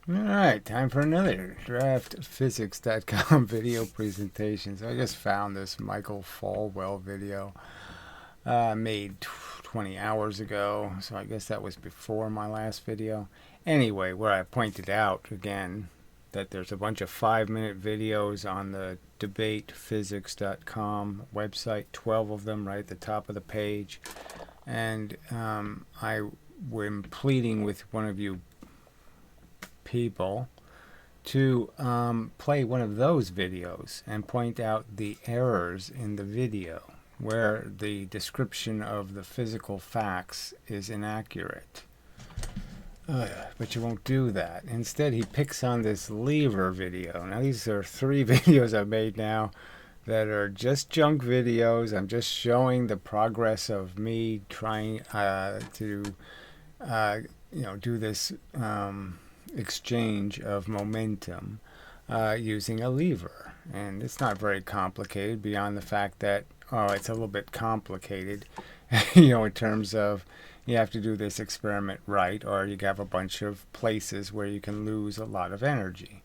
All right, time for another DraftPhysics.com video presentation. So I just found this Michael Falwell video made 20 hours ago. So I guess that was before my last video. Anyway, where I pointed out again that there's a bunch of 5-minute videos on the debatephysics.com website, 12 of them right at the top of the page. And I am pleading with one of you people to play one of those videos and point out the errors in the video where the description of the physical facts is inaccurate. But you won't do that. Instead, he picks on this lever video. Now, these are 3 videos I've made now that are just junk videos. I'm just showing the progress of me trying to do this exchange of momentum using a lever. And it's not very complicated beyond the fact that, it's a little bit complicated, in terms of you have to do this experiment right, or you have a bunch of places where you can lose a lot of energy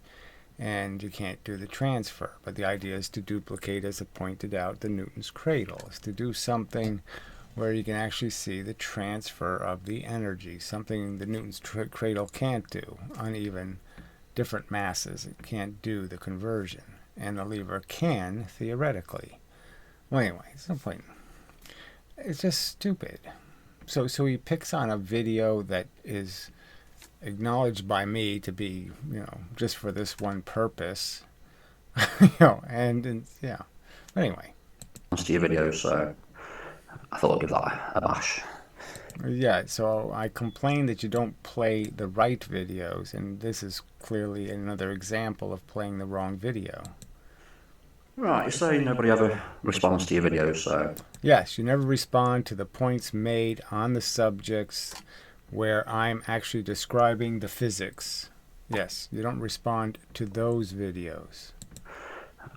and you can't do the transfer. But the idea is to duplicate, as I pointed out, the Newton's cradle, is to do something where you can actually see the transfer of the energy, something the Newton's cradle can't do. Uneven, different masses, it can't do the conversion, and the lever can, theoretically. Well, anyway, it's no point. It's just stupid. So he picks on a video that is acknowledged by me to be, just for this one purpose, and yeah. But anyway. To your video, so I thought I'd give that a bash. Yeah, so I complain that you don't play the right videos, and this is clearly another example of playing the wrong video. Right, you say nobody ever responds to your videos, so... Yes, you never respond to the points made on the subjects where I'm actually describing the physics. Yes, you don't respond to those videos.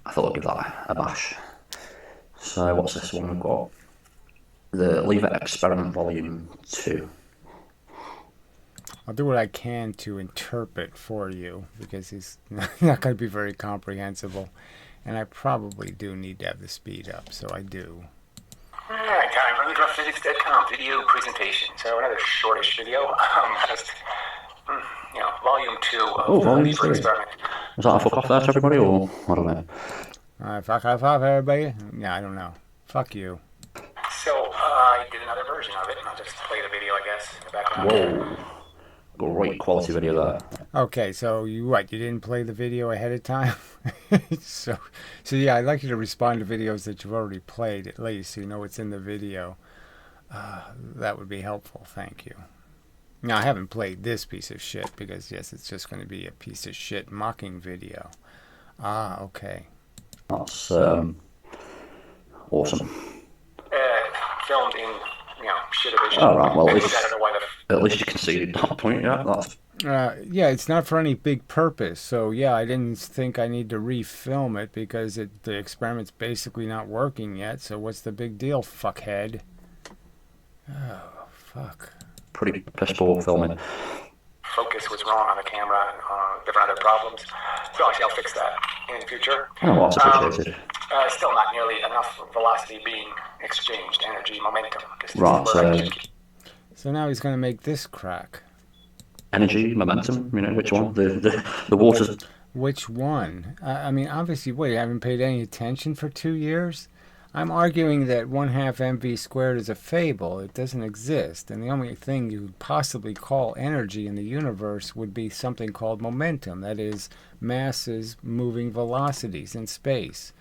I thought I'd give that a bash. So what's this one we've got? The lever experiment volume 2. I'll do what I can to interpret for you, because he's not going to be very comprehensible. And I probably do need to have the speed up, so I do. Alright, time for the DraftPhysics.com video presentation. So another shortish video. Volume 2 of the lever experiment. Was that a fuck off there to everybody, or I don't know? Fuck off, everybody? Yeah, I don't know. Fuck you. So, I did another version of it, and I'll just play the video, I guess, in the background. Whoa. Great quality video there. Okay, so you didn't play the video ahead of time? so yeah, I'd like you to respond to videos that you've already played, at least, so you know what's in the video. That would be helpful, thank you. Now, I haven't played this piece of shit, because, yes, it's just going to be a piece of shit mocking video. Ah, okay. That's, awesome. Filmed in, shit edition. Oh, right, well, I don't know why at least you conceded that point, yeah? That's... Yeah, it's not for any big purpose. So, yeah, I didn't think I need to refilm it because the experiment's basically not working yet. So what's the big deal, fuckhead? Oh, fuck. Pretty piss poor filming. Focus was wrong on the camera, different other problems. So actually, I'll fix that in the future. Oh, well, that's appreciated. Still not nearly enough velocity being exchanged, energy, momentum. Right, so now he's going to make this crack. Energy, momentum, which one? The water. Which one? I mean, obviously, you haven't paid any attention for 2 years? I'm arguing that 1/2 mv squared is a fable. It doesn't exist. And the only thing you could possibly call energy in the universe would be something called momentum. That is, masses moving velocities in space.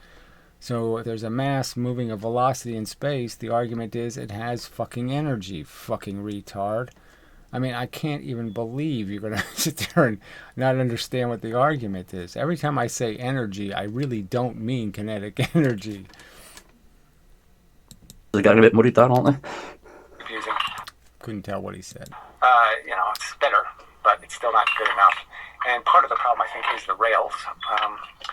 So if there's a mass moving a velocity in space, the argument is it has fucking energy, fucking retard. I mean, I can't even believe you're going to sit there and not understand what the argument is. Every time I say energy, I really don't mean kinetic energy. They're getting a bit muddied down, aren't they? Confusing. Couldn't tell what he said. It's better, but it's still not good enough. And part of the problem, I think, is the rails.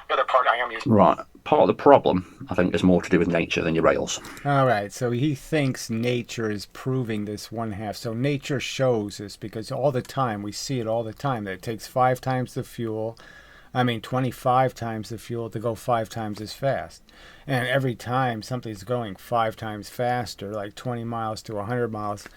The other part I am using... Right. Part of the problem, I think, is more to do with nature than your rails. All right, so he thinks nature is proving this 1/2. So nature shows us, because all the time, we see it all the time, that it takes 5 times the fuel, 25 times the fuel to go 5 times as fast. And every time something's going 5 times faster, like 20 miles to 100 miles,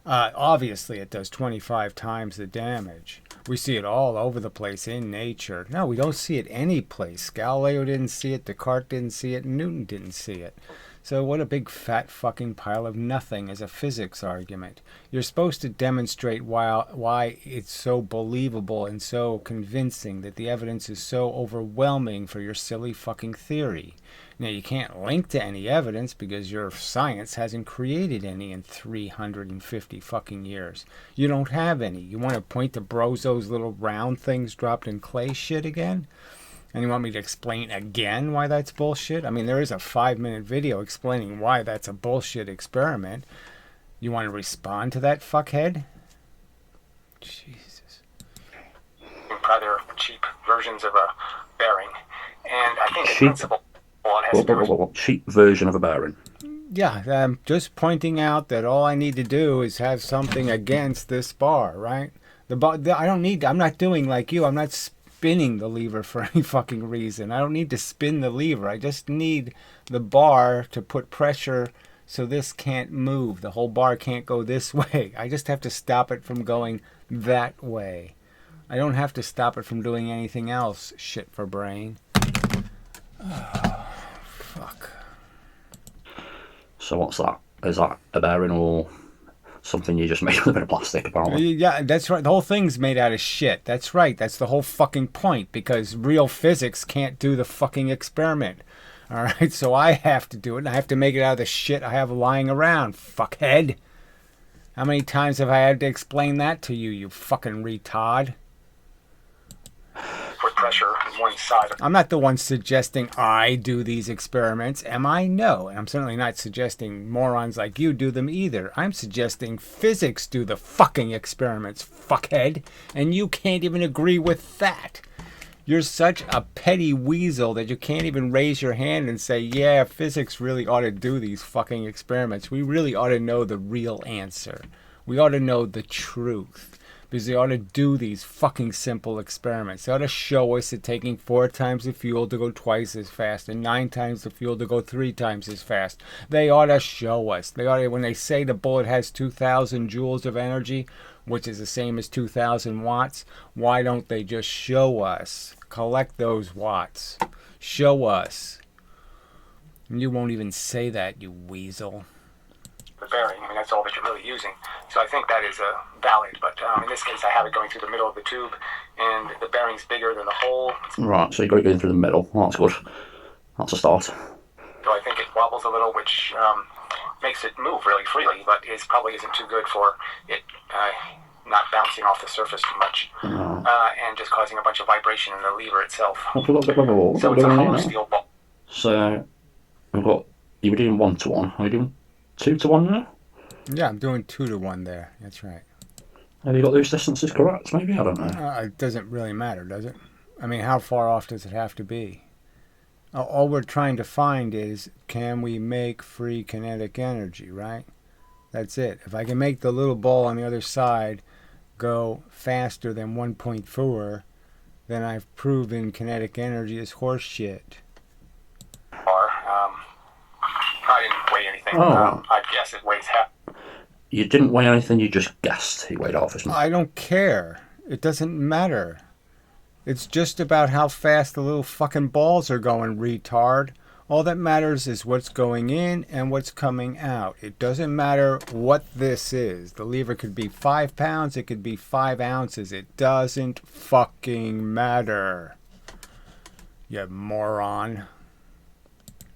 obviously it does 25 times the damage. We see it all over the place in nature. No, we don't see it any place. Galileo didn't see it, Descartes didn't see it, Newton didn't see it. So what a big fat fucking pile of nothing is a physics argument. You're supposed to demonstrate why it's so believable and so convincing, that the evidence is so overwhelming for your silly fucking theory. Now, you can't link to any evidence because your science hasn't created any in 350 fucking years. You don't have any. You want to point to Brozo's little round things dropped in clay shit again? And you want me to explain again why that's bullshit? I mean, there is a 5-minute video explaining why that's a bullshit experiment. You want to respond to that, fuckhead? Jesus. Rather cheap versions of a bearing. And I think in principle, it has to do... Cheap version of a bearing. Yeah, I'm just pointing out that all I need to do is have something against this bar, right? I'm not doing like you. I'm not spinning the lever for any fucking reason. I don't need to spin the lever. I just need the bar to put pressure so this can't move. The whole bar can't go this way. I just have to stop it from going that way. I don't have to stop it from doing anything else. Shit for brain. Oh, fuck. So what's that? Is that a bearing or something you just made with a bit of plastic, apparently? Yeah, that's right. The whole thing's made out of shit. That's right. That's the whole fucking point, because real physics can't do the fucking experiment. All right, so I have to do it, and I have to make it out of the shit I have lying around, fuckhead. How many times have I had to explain that to you, you fucking retard? Put pressure on one side of... I'm not the one suggesting I do these experiments, am I? No. And I'm certainly not suggesting morons like you do them either. I'm suggesting physics do the fucking experiments, fuckhead. And you can't even agree with that. You're such a petty weasel that you can't even raise your hand and say, yeah, physics really ought to do these fucking experiments. We really ought to know the real answer. We ought to know the truth. Because they ought to do these fucking simple experiments. They ought to show us that taking 4 times the fuel to go twice as fast and 9 times the fuel to go 3 times as fast. They ought to show us. They ought to, when they say the bullet has 2,000 joules of energy, which is the same as 2,000 watts, why don't they just show us? Collect those watts. Show us. And you won't even say that, you weasel. The bearing, I mean, that's all that you're really using. So I think that is valid, but in this case I have it going through the middle of the tube, and the bearing's bigger than the hole. Right, so you've got it going through the middle. Well, that's good. That's a start. So I think it wobbles a little, which makes it move really freely, but it probably isn't too good for it not bouncing off the surface too much, and just causing a bunch of vibration in the lever itself. So it's a hollow steel ball. So we've got, you were doing 1-to-1. Are you doing 2-to-1 now? Yeah, I'm doing 2-to-1 there. That's right. Have you got those distances correct? Maybe? I don't know. It doesn't really matter, does it? I mean, how far off does it have to be? All we're trying to find is, can we make free kinetic energy, right? That's it. If I can make the little ball on the other side go faster than 1.4, then I've proven kinetic energy is horse shit. I didn't weigh anything. I guess it weighs half. You didn't weigh anything, you just guessed he weighed half as much. I don't care. It doesn't matter. It's just about how fast the little fucking balls are going, retard. All that matters is what's going in and what's coming out. It doesn't matter what this is. The lever could be 5 pounds, it could be 5 ounces. It doesn't fucking matter. You moron.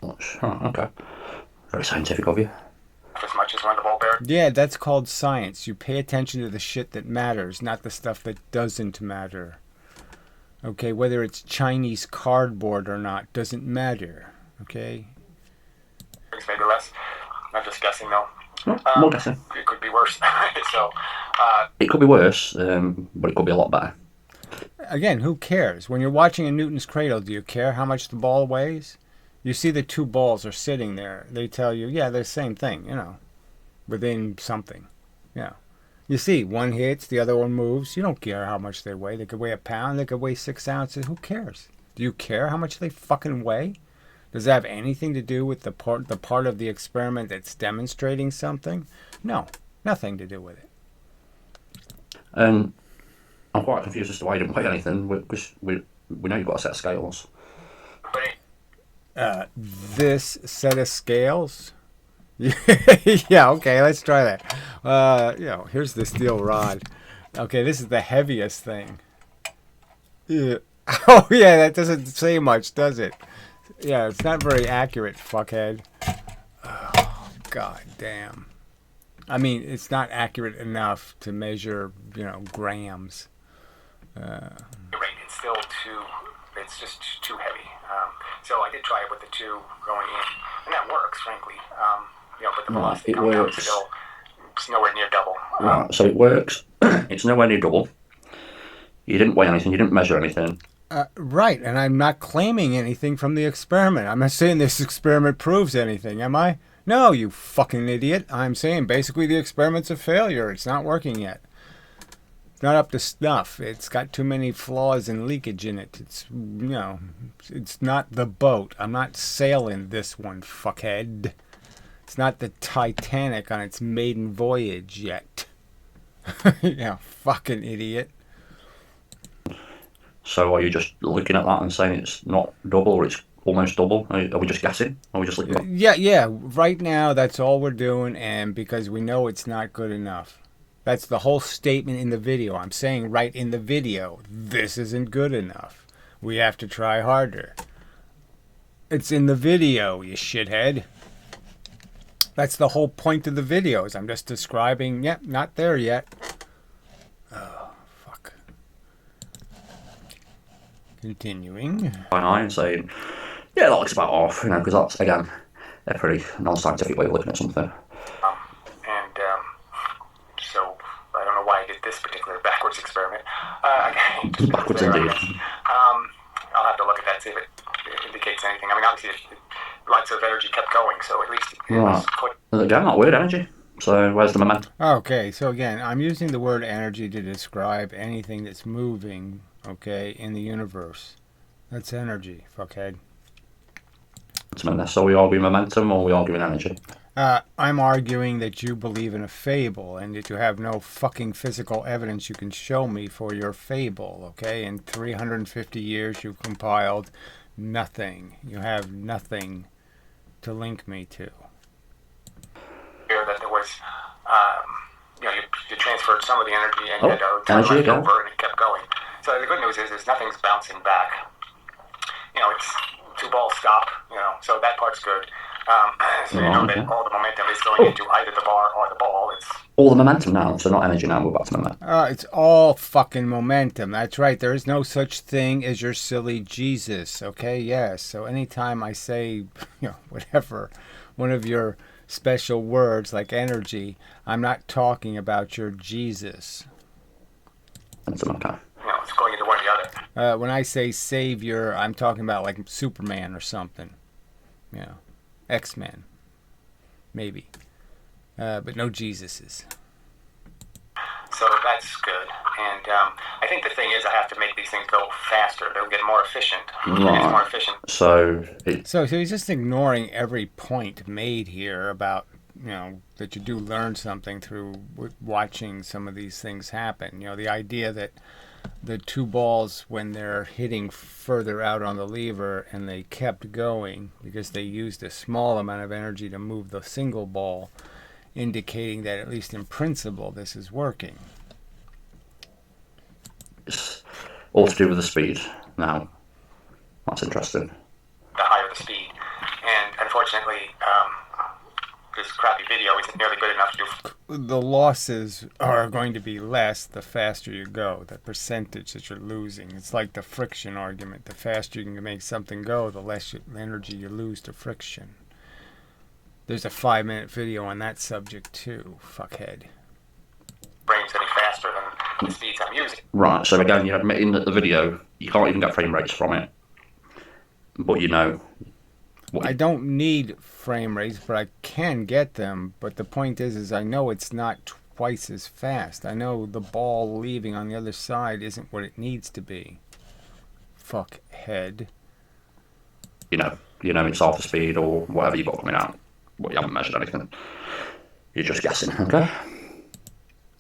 Oh, okay. Very scientific of you. As much as when the ball bearing. Yeah, that's called science. You pay attention to the shit that matters, not the stuff that doesn't matter. Okay, whether it's Chinese cardboard or not doesn't matter. Okay? Maybe less. I'm just guessing though. More guessing. It could be worse. So, it could be worse, but it could be a lot better. Again, who cares? When you're watching a Newton's cradle, do you care how much the ball weighs? You see the two balls are sitting there. They tell you, yeah, they're the same thing, within something. Yeah. You see, one hits, the other one moves. You don't care how much they weigh. They could weigh a pound. They could weigh 6 ounces. Who cares? Do you care how much they fucking weigh? Does that have anything to do with the part of the experiment that's demonstrating something? No, nothing to do with it. And I'm quite confused as to why you didn't weigh anything. We know you've got a set of scales. This set of scales? Yeah, okay, let's try that. Here's the steel rod. Okay, this is the heaviest thing. Yeah. Oh, yeah, that doesn't say much, does it? Yeah, it's not very accurate, fuckhead. Oh, god damn. I mean, it's not accurate enough to measure, grams. It's still it's just too heavy. So I did try it with the 2 going in, and that works, frankly. But the velocity coming out still, it's nowhere near double. Right, so it works. It's nowhere near double. You didn't weigh anything. You didn't measure anything. Right, and I'm not claiming anything from the experiment. I'm not saying this experiment proves anything, am I? No, you fucking idiot. I'm saying basically the experiment's a failure. It's not working yet. It's not up to snuff. It's got too many flaws and leakage in it. It's, it's not the boat. I'm not sailing this one, fuckhead. It's not the Titanic on its maiden voyage yet. Fucking idiot. So are you just looking at that and saying it's not double or it's almost double? Are we just guessing? Are we just looking at it? Yeah. Right now, that's all we're doing, and because we know it's not good enough. That's the whole statement in the video. I'm saying right in the video, this isn't good enough. We have to try harder. It's in the video, you shithead. That's the whole point of the videos. I'm just describing, not there yet. Oh, fuck. Continuing. By eye and saying, yeah, that looks about off, because that's, again, a pretty non-scientific way of looking at something. So I don't know why I did this particular backwards experiment. Backwards indeed. I'll have to look at that, see if it indicates anything. I mean, obviously, lots of energy kept going, so at least it was quick. Again, not weird energy. So where's the momentum? Okay, so again, I'm using the word energy to describe anything that's moving, in the universe. That's energy, fuckhead. So we arguing momentum or we arguing energy? I'm arguing that you believe in a fable and that you have no fucking physical evidence you can show me for your fable, In 350 years, you've compiled nothing. You have nothing to link me to. That there was, you transferred some of the energy and energy left over and it kept going. So the good news is nothing's bouncing back. It's 2 balls stop, so that part's good. So that all the momentum is going into either the bar or the ball. It's all the momentum now, so not energy now, we're back to momentum. It's all fucking momentum. That's right. There is no such thing as your silly Jesus, Yes. So anytime I say, whatever, one of your special words like energy, I'm not talking about your Jesus. Momentum, okay. It's going into one or the other. When I say savior, I'm talking about like Superman or something. X-Men. Maybe. But no Jesuses. So that's good. And I think the thing is I have to make these things go faster. They'll get more efficient. Right. It's more efficient. So he's just ignoring every point made here about, that you do learn something through watching some of these things happen. The idea that the 2 balls, when they're hitting further out on the lever and they kept going because they used a small amount of energy to move the single ball, indicating that at least in principle this is working. It's all to do with the speed now. That's interesting. The higher the speed. And unfortunately, this crappy video isn't nearly good enough to do. The losses are going to be less the faster you go, the percentage that you're losing. It's like the friction argument. The faster you can make something go, the less energy you lose to friction. There's a 5-minute video on that subject too, fuckhead. Brains any faster the speeds I'm using. Right, so again, you're admitting that the video, you can't even get frame rates from it. But you know... I don't need frame rates, but I can get them. But the point is I know it's not twice as fast. I know the ball leaving on the other side isn't what it needs to be. Fuckhead. You know it's half the speed or whatever you've got coming out. But you haven't measured anything. You're just guessing, okay?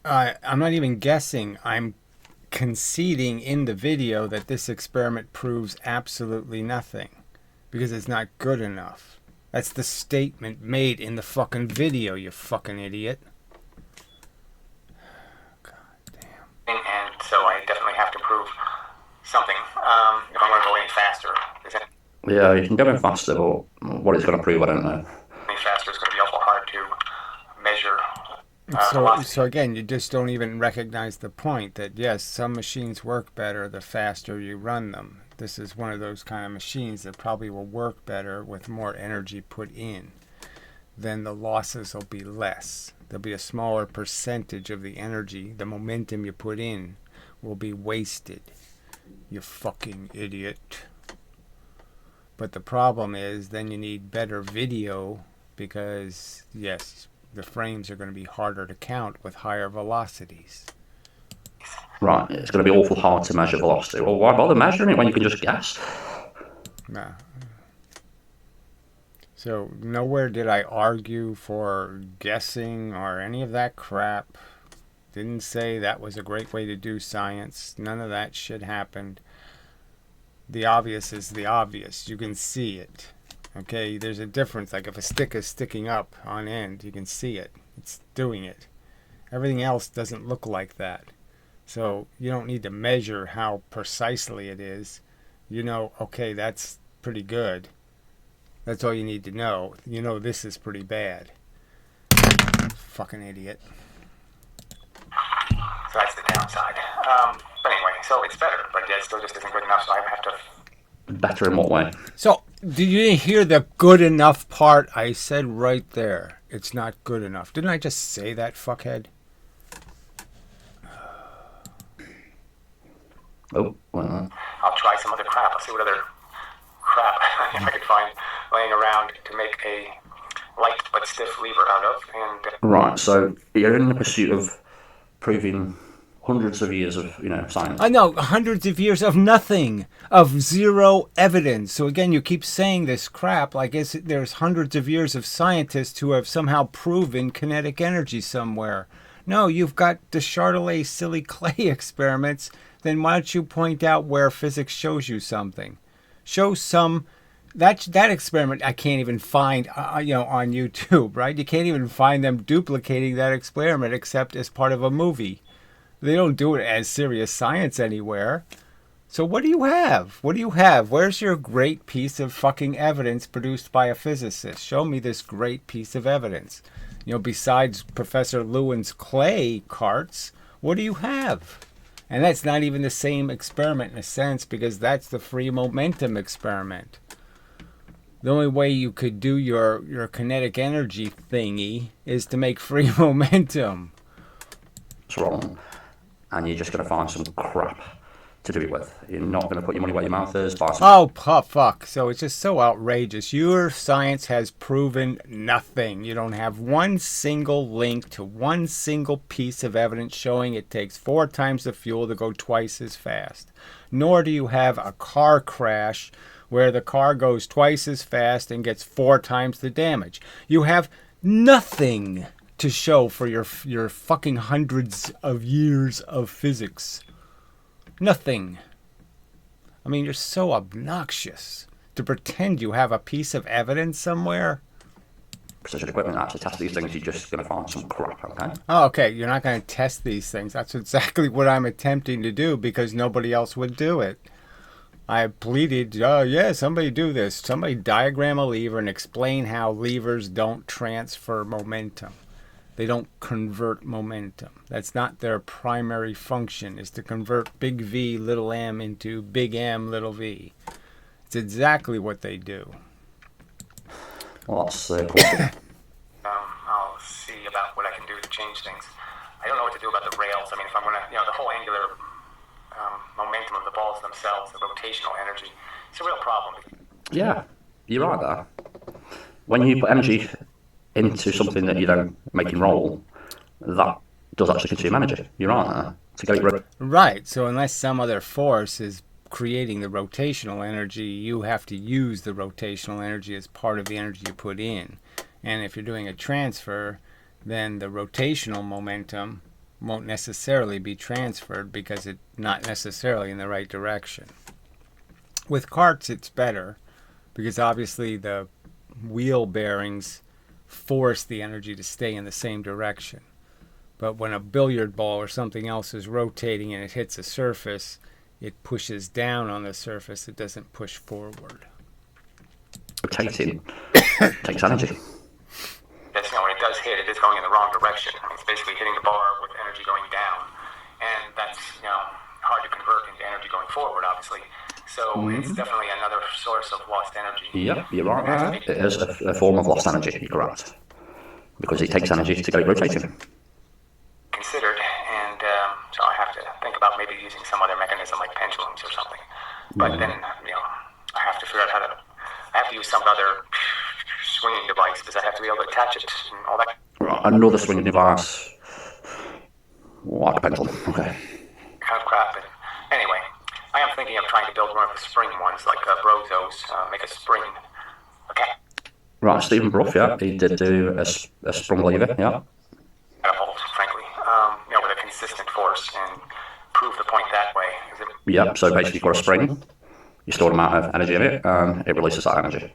I'm not even guessing. I'm conceding in the video that this experiment proves absolutely nothing. Because it's not good enough. That's the statement made in the fucking video, you fucking idiot. God damn. And so I definitely have to prove something if I'm going to go any faster. Yeah, you can go in faster, but what it's going to prove, I don't know. Any faster is going to be awful hard to measure. So again, you just don't even recognize the point that, yes, some machines work better the faster you run them. This is one of those kind of machines that probably will work better with more energy put in. Then the losses will be less. There'll be a smaller percentage of the energy, the momentum you put in, will be wasted. You fucking idiot. But the problem is then you need better video because, yes, the frames are going to be harder to count with higher velocities. Right, it's going to be awful hard to measure velocity. Well, why bother measuring it when you can just guess? Nah. So nowhere did I argue for guessing or any of that crap. Didn't say that was a great way to do science. None of that shit happened. The obvious is the obvious. You can see it. Okay, there's a difference. Like if a stick is sticking up on end, you can see it. It's doing it. Everything else doesn't look like that. So you don't need to measure how precisely it is. You know, okay, that's pretty good. That's all you need to know. You know this is pretty bad. Fucking idiot. So that's the downside. But anyway, so it's better, but it still just isn't good enough, so I have to... Better in what way? So, did you hear the good enough part? I said right there. It's not good enough. Didn't I just say that, fuckhead? Oh, well... I'll try some other crap. I'll see what other crap I can find laying around to make a light but stiff lever out of. And Right, so you're in the pursuit of proving hundreds of years of, science. I know, hundreds of years of nothing, of zero evidence. So again, you keep saying this crap like there's hundreds of years of scientists who have somehow proven kinetic energy somewhere. No, you've got the Chardonnay silly clay experiments. Then why don't you point out where physics shows you something? Show some... That experiment I can't even find, on YouTube, right? You can't even find them duplicating that experiment except as part of a movie. They don't do it as serious science anywhere. So what do you have? What do you have? Where's your great piece of fucking evidence produced by a physicist? Show me this great piece of evidence. Besides Professor Lewin's clay carts, what do you have? And that's not even the same experiment in a sense because that's the free momentum experiment. The only way you could do your kinetic energy thingy is to make free momentum. It's wrong. And you're just going to find some crap to do it with. You're not going to put your money where your mouth is. Oh, fuck. So it's just so outrageous. Your science has proven nothing. You don't have one single link to one single piece of evidence showing it takes 4 times the fuel to go twice as fast. Nor do you have a car crash where the car goes twice as fast and gets 4 times the damage. You have nothing to show for your fucking hundreds of years of physics. Nothing. I mean, you're so obnoxious to pretend you have a piece of evidence somewhere. Precision equipment actually test these things, you're just going to find some crap, okay? Oh, okay, you're not going to test these things. That's exactly what I'm attempting to do because nobody else would do it. I pleaded, yeah, somebody do this. Somebody diagram a lever and explain how levers don't transfer momentum. They don't convert momentum. That's not their primary function, is to convert big V little m into big M little v. It's exactly what they do. Well, that's I'll see about what I can do to change things. I don't know what to do about the rails. I mean, if I'm going to, the whole angular momentum of the balls themselves, the rotational energy, it's a real problem. Yeah, you're right there. When you put energy into something that you don't make in roll, that does actually consume energy. You're right there. To get it Right. So unless some other force is creating the rotational energy, you have to use the rotational energy as part of the energy you put in. And if you're doing a transfer, then the rotational momentum won't necessarily be transferred because it's not necessarily in the right direction. With carts, it's better because obviously the wheel bearings force the energy to stay in the same direction. But when a billiard ball or something else is rotating and it hits a surface, it pushes down on the surface. It doesn't push forward. rotating takes energy. Yes, when it does hit, it is going in the wrong direction. I mean, it's basically hitting the bar with energy going down, and that's hard to convert into energy going forward, obviously. So it's definitely another source of lost energy. Yep, you're right. It is a form of lost energy. You're correct, because it takes energy to get it rotating. Considered, and so I have to think about maybe using some other mechanism like pendulums or something. But then I have to figure out I have to use some other swinging device because I have to be able to attach it and all that. Right, another swinging device. Like a pendulum. Okay. Kind of crap. But anyway, I am thinking of trying to build one of the spring ones, like Brozos, make a spring. Okay. Right, Stephen Bruff, yeah, he did do a sprung lever, yeah. Catapult, frankly, with a consistent force and prove the point that way. Yep, so basically you've got a spring, you store an amount of energy in it, it releases that energy.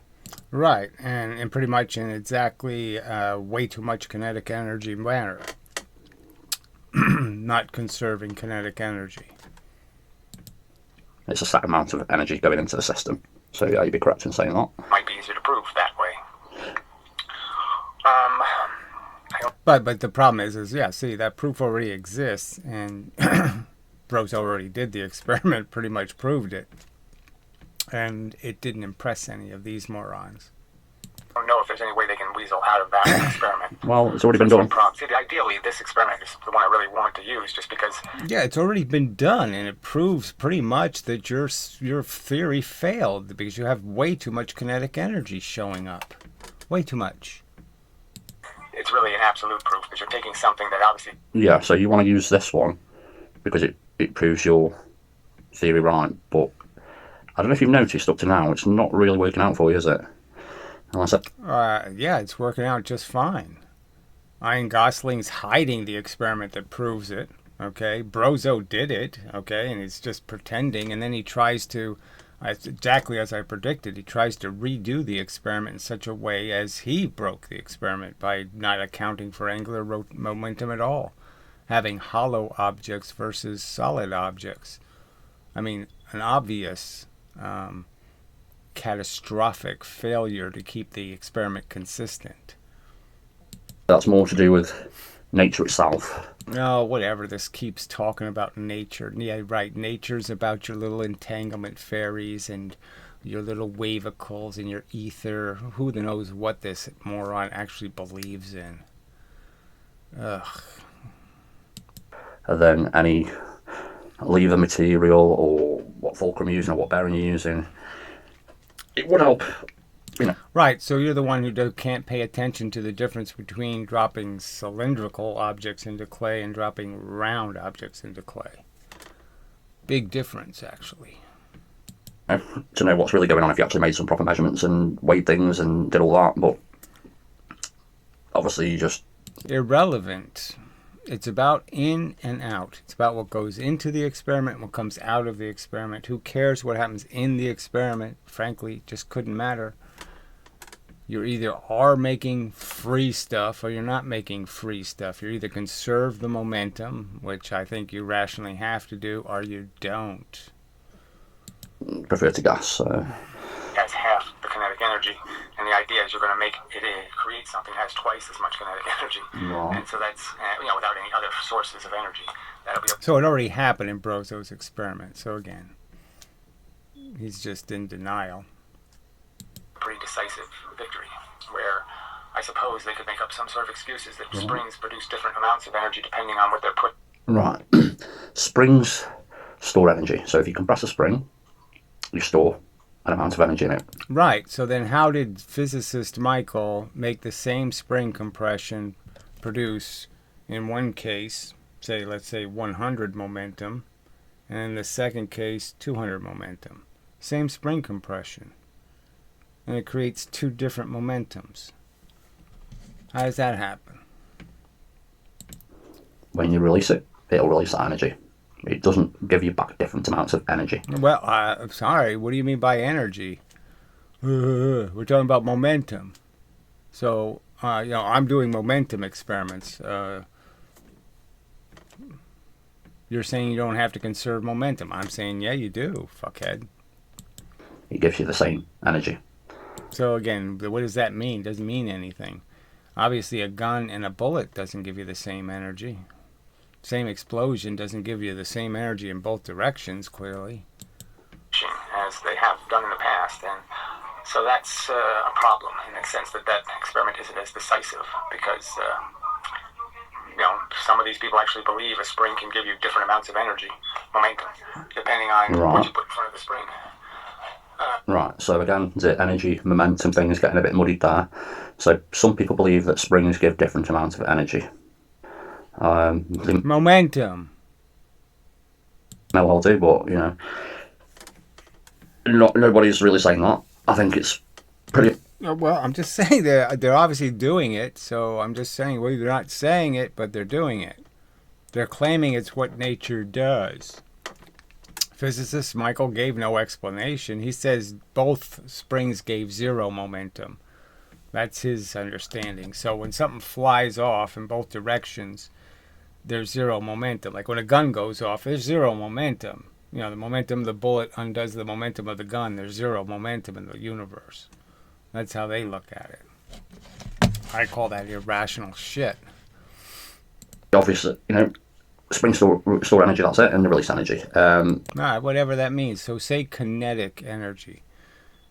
Right, and pretty much in exactly way too much kinetic energy manner. Not conserving kinetic energy. It's a set amount of energy going into the system. So yeah, you'd be correct in saying that. Might be easier to prove that way. But the problem is yeah, see, that proof already exists, and Bros already did the experiment, pretty much proved it. And it didn't impress any of these morons. I don't know if there's any way they can weasel out of that experiment. Well, it's already been done. See, ideally, this experiment is the one I really wanted to use, just because. Yeah, it's already been done, and it proves pretty much that your theory failed because you have way too much kinetic energy showing up. Way too much. It's really an absolute proof because you're taking something that obviously. Yeah, so you want to use this one because it proves your theory right, but I don't know if you've noticed up to now, it's not really working out for you, is it? Yeah, it's working out just fine. Ian Gosling's hiding the experiment that proves it, okay? Brozo did it, okay? And he's just pretending, and then he tries to, exactly as I predicted, he tries to redo the experiment in such a way as he broke the experiment by not accounting for angular momentum at all, having hollow objects versus solid objects. I mean, an obvious catastrophic failure to keep the experiment consistent. That's more to do with nature itself. No, whatever. This keeps talking about nature. Yeah, right. Nature's about your little entanglement fairies and your little wavicles and your ether. Who knows what this moron actually believes in? Ugh. And then any lever material or what fulcrum you're using or what bearing you're using, it would help, Right, so you're the one who can't pay attention to the difference between dropping cylindrical objects into clay and dropping round objects into clay. Big difference, actually. To know what's really going on if you actually made some proper measurements and weighed things and did all that, but obviously you just... Irrelevant. It's about in and out. It's about what goes into the experiment and what comes out of the experiment. Who cares what happens in the experiment? Frankly, it just couldn't matter. You either are making free stuff or you're not making free stuff. You either conserve the momentum, which I think you rationally have to do, or you don't. Prefer to gas, so... Has half the kinetic energy, and the idea is you're going to make it create something that has twice as much kinetic energy, and so that's without any other sources of energy. That'll be so it already happened in Brozo's experiment. So again, he's just in denial. Pretty decisive victory, where I suppose they could make up some sort of excuses that springs produce different amounts of energy depending on what they're put. Right. Springs store energy. So if you compress a spring, you store an amount of energy in it. Right. So then how did physicist Michael make the same spring compression produce, in one case, let's say 100 momentum, and in the second case, 200 momentum? Same spring compression. And it creates two different momentums. How does that happen? When you release it, it'll release that energy. It doesn't give you back different amounts of energy. Well, I'm sorry. What do you mean by energy? We're talking about momentum. So, I'm doing momentum experiments. You're saying you don't have to conserve momentum. I'm saying, yeah, you do, fuckhead. It gives you the same energy. So again, what does that mean? It doesn't mean anything. Obviously, a gun and a bullet doesn't give you the same energy. Same explosion doesn't give you the same energy in both directions, clearly. As they have done in the past, and so that's a problem in the sense that experiment isn't as decisive because some of these people actually believe a spring can give you different amounts of energy, momentum, depending on what you put in front of the spring. Right, so again, the energy momentum thing is getting a bit muddied there. So some people believe that springs give different amounts of energy. Momentum. May well do, but nobody's really saying that. I think it's pretty. Well, I'm just saying they're obviously doing it. So I'm just saying, well, they're not saying it, but they're doing it. They're claiming it's what nature does. Physicist Michael gave no explanation. He says both springs gave zero momentum. That's his understanding. So when something flies off in both directions, there's zero momentum. Like when a gun goes off, there's zero momentum. The momentum of the bullet undoes the momentum of the gun. There's zero momentum in the universe. That's how they look at it. I call that irrational shit. Obviously, springs store energy, that's it, and they release energy. Whatever that means. So say kinetic energy.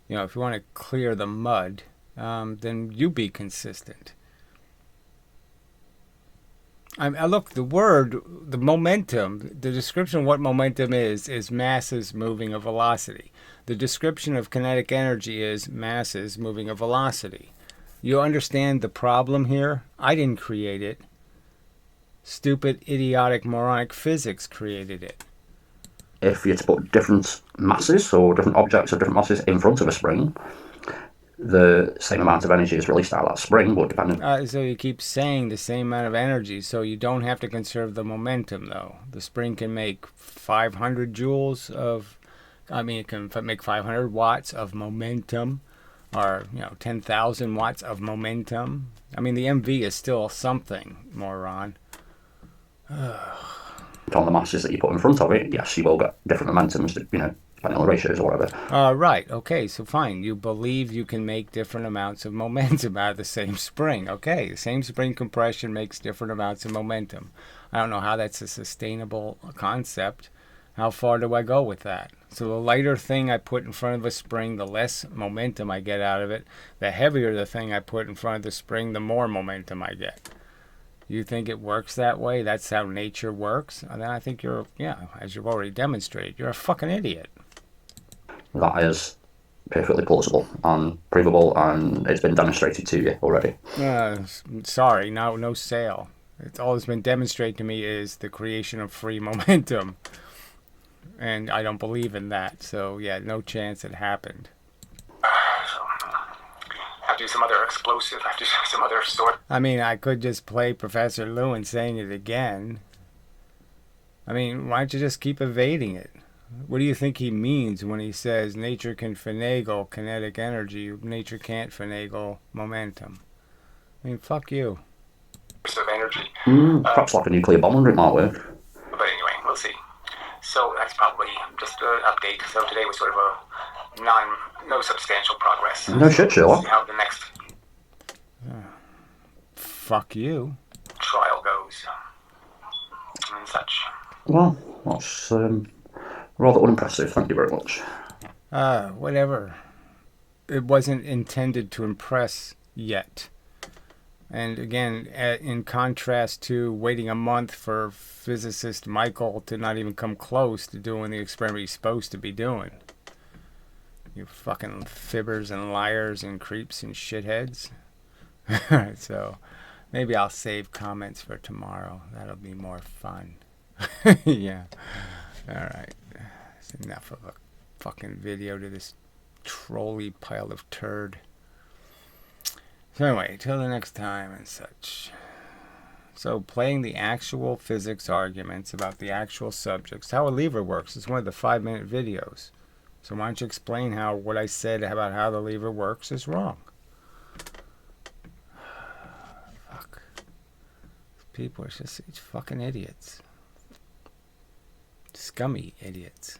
If you want to clear the mud, then you be consistent. Look, the momentum, the description of what momentum is masses moving a velocity. The description of kinetic energy is masses moving a velocity. You understand the problem here? I didn't create it. Stupid, idiotic, moronic physics created it. If you had to put different masses or different objects of different masses in front of a spring, the same amount of energy is released out of that spring, but depending... So you keep saying the same amount of energy, so you don't have to conserve the momentum, though. The spring can make 500 joules of... it can make 500 watts of momentum, or, 10,000 watts of momentum. The MV is still something, moron. On the masses that you put in front of it, yes, you will get different momentums, depending on the ratios or whatever. Right, okay, so fine. You believe you can make different amounts of momentum out of the same spring. Okay, the same spring compression makes different amounts of momentum. I don't know how that's a sustainable concept. How far do I go with that? So the lighter thing I put in front of a spring, the less momentum I get out of it. The heavier the thing I put in front of the spring, the more momentum I get. You think it works that way? That's how nature works? And then I think you're, as you've already demonstrated, you're a fucking idiot. That is perfectly plausible and provable, and it's been demonstrated to you already. Sorry, no sale. All that's been demonstrated to me is the creation of free momentum. And I don't believe in that. So, no chance it happened. Have to do some other explosive, have to do some other sort. I could just play Professor Lewin saying it again. Why don't you just keep evading it? What do you think he means when he says nature can finagle kinetic energy, nature can't finagle momentum? Fuck you. Of energy. Perhaps like a nuclear bomb under it might work. But anyway, we'll see. So that's probably just an update. So today was sort of a no substantial progress. No shit, Sherlock. See how the next fuck you trial goes and such. Well, that's rather unimpressive. Thank you very much. Whatever. It wasn't intended to impress yet. And again, in contrast to waiting a month for physicist Michael to not even come close to doing the experiment he's supposed to be doing. You fucking fibbers and liars and creeps and shitheads. So maybe I'll save comments for tomorrow. That'll be more fun. Yeah. Alright. That's enough of a fucking video to this trolley pile of turd. So anyway, till the next time and such. So playing the actual physics arguments about the actual subjects, how a lever works, is one of the 5-minute videos. So why don't you explain how what I said about how the lever works is wrong? Fuck. People are just fucking idiots. Scummy idiots.